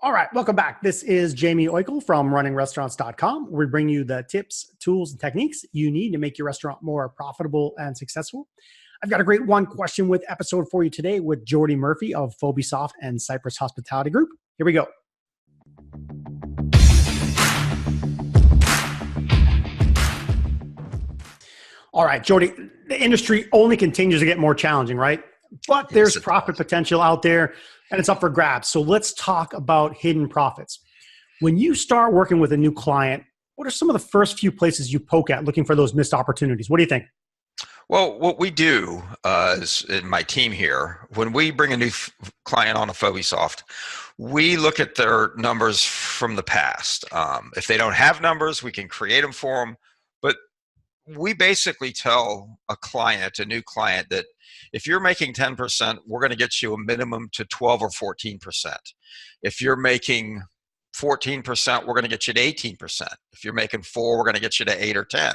All right, welcome back. This is Jamie Oikel from runningrestaurants.com. We bring you the tips, tools, and techniques you need to make your restaurant more profitable and successful. I've got a great one question with episode for you today with Jordy Murphy of Phobesoft and Cypress Hospitality Group. Here we go. All right, Jordy, the industry only continues to get more challenging, right? But there's profit potential out there and it's up for grabs. So let's talk about hidden profits. When you start working with a new client, what are some of the first few places you poke at looking for those missed opportunities? What do you think? Well, what we do is in my team here, when we bring a new client on a Phobesoft, we look at their numbers from the past. If they don't have numbers, we can create them for them. But we basically tell a new client, that if you're making 10%, we're going to get you a minimum to 12 or 14%. If you're making 14%, we're going to get you to 18%. If you're making 4, we're going to get you to 8 or 10.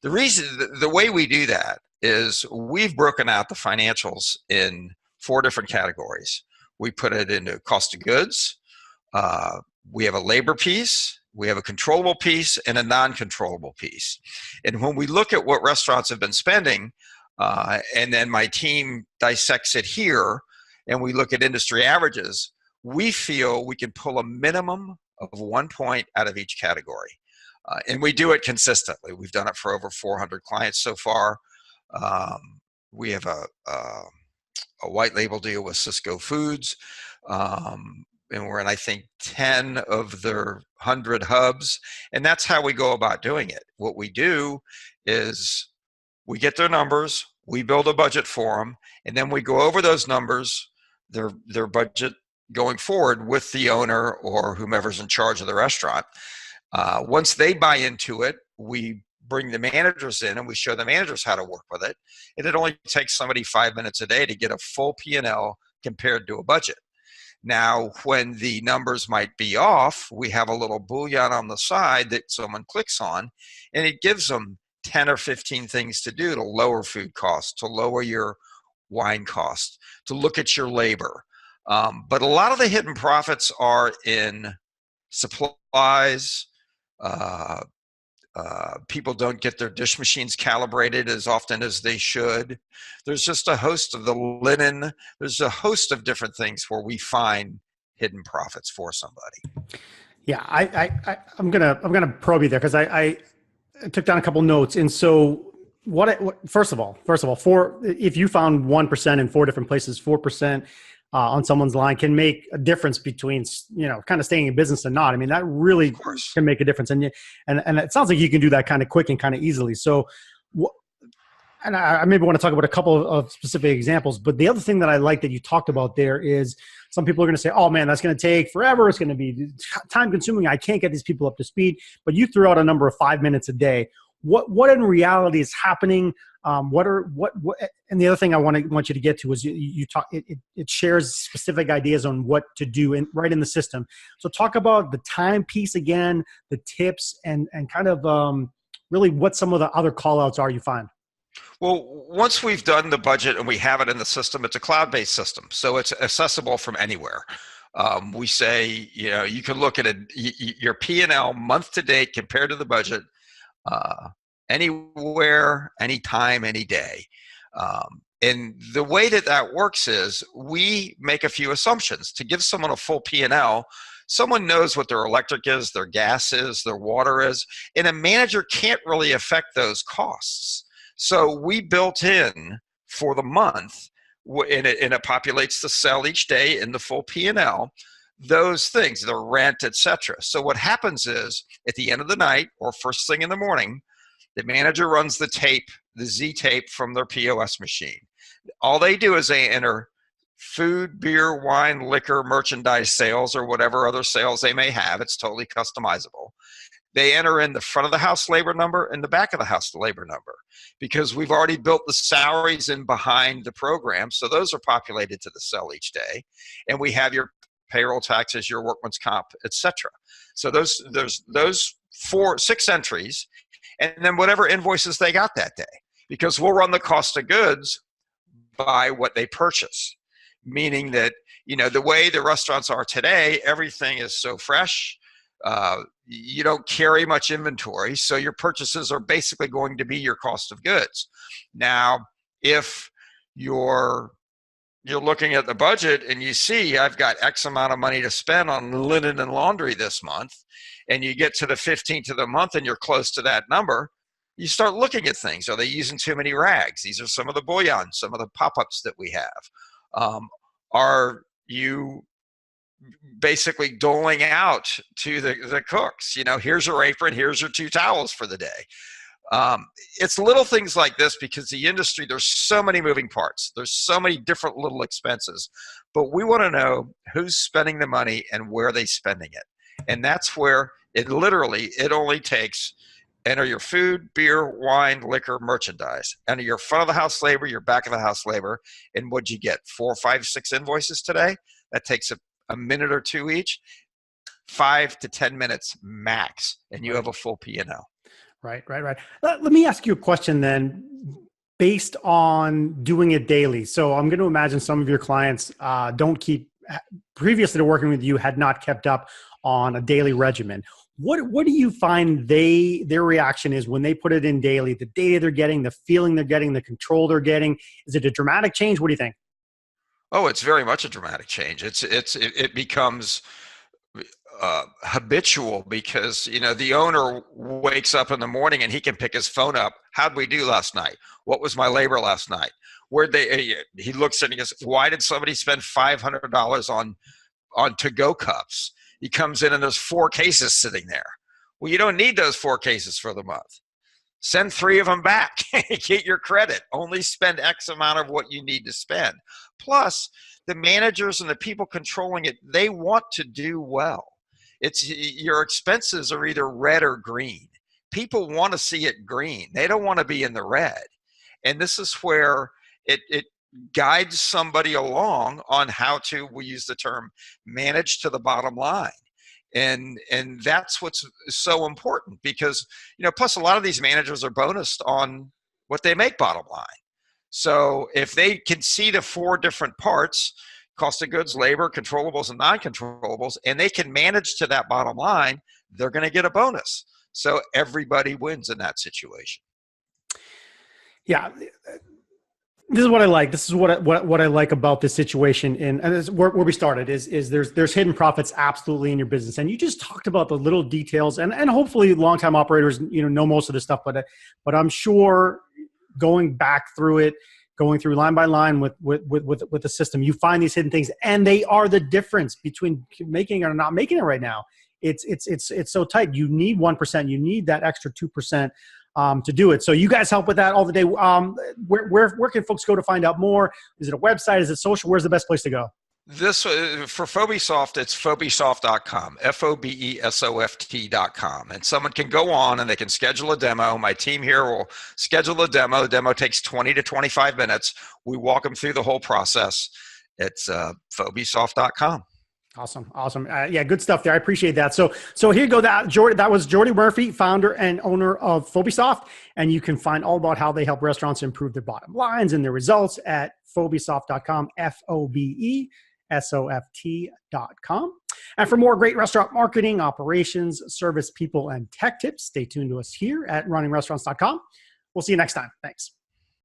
The way we do that is we've broken out the financials in 4 different categories. We put it into cost of goods. We have a labor piece. We have a controllable piece and a non-controllable piece. And when we look at what restaurants have been spending, and then my team dissects it here, and we look at industry averages, we feel we can pull a minimum of 1 point out of each category. And we do it consistently. We've done it for over 400 clients so far. We have a white label deal with Sysco Foods. And we're in, I think, 10 of their 100 hubs. And that's how we go about doing it. What we do is we get their numbers, we build a budget for them, and then we go over those numbers, their budget going forward with the owner or whomever's in charge of the restaurant. Once they buy into it, we bring the managers in and we show the managers how to work with it. And it only takes somebody 5 minutes a day to get a full P&L compared to a budget. Now, when the numbers might be off, we have a little boolean on the side that someone clicks on, and it gives them 10 or 15 things to do to lower food costs, to lower your wine costs, to look at your labor. But a lot of the hidden profits are in supplies. People don't get their dish machines calibrated as often as they should. There's just a host of the linen. There's a host of different things where we find hidden profits for somebody. Yeah, I'm gonna probe you there because I took down a couple notes. And so first of all, if you found 1% in 4 different places, 4% on someone's line can make a difference between, kind of staying in business and not. I mean, that really can make a difference. And it sounds like you can do that kind of quick and kind of easily. So, and I maybe want to talk about a couple of specific examples, but the other thing that I like that you talked about there is some people are going to say, oh man, that's going to take forever. It's going to be time consuming. I can't get these people up to speed, but you threw out a number of 5 minutes a day. What in reality is happening? And the other thing I want you to get to is you talk. It shares specific ideas on what to do right in the system. So talk about the time piece again, the tips, and kind of really what some of the other call outs are you find. Well, once we've done the budget and we have it in the system, it's a cloud-based system, so it's accessible from anywhere. We say, you can look at your P&L month to date compared to the budget. Anywhere, anytime, any day. And the way that works is we make a few assumptions. To give someone a full P&L, someone knows what their electric is, their gas is, their water is, and a manager can't really affect those costs. So we built in for the month, and it populates the cell each day in the full P&L, those things, the rent, etc. So what happens is at the end of the night or first thing in the morning, the manager runs the tape, the Z tape from their POS machine. All they do is they enter food, beer, wine, liquor, merchandise sales, or whatever other sales they may have. It's totally customizable. They enter in the front of the house labor number and the back of the house labor number, because we've already built the salaries in behind the program. So those are populated to the cell each day. And we have your payroll taxes, your workman's comp, etc. So there's those 6 entries, and then whatever invoices they got that day, because we'll run the cost of goods by what they purchase. meaning that, the way the restaurants are today, everything is so fresh. You don't carry much inventory, so your purchases are basically going to be your cost of goods. Now, if you're looking at the budget and you see I've got X amount of money to spend on linen and laundry this month, and you get to the 15th of the month and you're close to that number, you start looking at things. Are they using too many rags? These are some of the bouillons, some of the pop-ups that we have. Are you basically doling out to the cooks? Here's your apron, here's your 2 towels for the day. It's little things like this, because the industry, there's so many moving parts. There's so many different little expenses, but we want to know who's spending the money and where they're spending it. And that's where it only takes, enter your food, beer, wine, liquor, merchandise, enter your front of the house labor, your back of the house labor. And what'd you get? 4, 5, 6 invoices today? That takes a minute or 2 each, 5 to 10 minutes max, and you have a full P&L. Right. Let me ask you a question then, based on doing it daily. So I'm going to imagine some of your clients previously to working with you, had not kept up on a daily regimen. What do you find their reaction is when they put it in daily, the data they're getting, the feeling they're getting, the control they're getting? Is it a dramatic change? What do you think? Oh, it's very much a dramatic change. It becomes habitual, because the owner wakes up in the morning and he can pick his phone up. How'd we do last night? What was my labor last night? He looks and he goes, why did somebody spend $500 on to-go cups? He comes in and there's 4 cases sitting there. Well, you don't need those 4 cases for the month. Send 3 of them back. Get your credit. Only spend X amount of what you need to spend. Plus, the managers and the people controlling it, they want to do well. Your expenses are either red or green. People want to see it green. They don't want to be in the red. And this is where it guides somebody along on how to, we use the term, manage to the bottom line. And that's what's so important, because, plus a lot of these managers are bonused on what they make bottom line. So if they can see the 4 different parts, cost of goods, labor, controllables, and non-controllables, and they can manage to that bottom line, they're going to get a bonus. So everybody wins in that situation. Yeah. This is what I like. This is what I like about this situation. And this is where we started is there's hidden profits absolutely in your business. And you just talked about the little details, and hopefully longtime operators, know most of this stuff, but I'm sure going back through it, going through line by line with the system, you find these hidden things, and they are the difference between making it or not making it right now. It's so tight. You need 1%. You need that extra 2%. To do it. So you guys help with that all the day. Where can folks go to find out more? Is it a website? Is it social? Where's the best place to go? This for Fobisoft, it's Fobisoft.com, Fobesoft.com. And someone can go on and they can schedule a demo. My team here will schedule a demo. The demo takes 20 to 25 minutes. We walk them through the whole process. It's Fobisoft.com. Awesome. Yeah, good stuff there. I appreciate that. So here you go. That was Jordy Murphy, founder and owner of Fobisoft. And you can find all about how they help restaurants improve their bottom lines and their results at Fobisoft.com, Fobesoft.com. And for more great restaurant marketing, operations, service, people, and tech tips, stay tuned to us here at runningrestaurants.com. We'll see you next time. Thanks.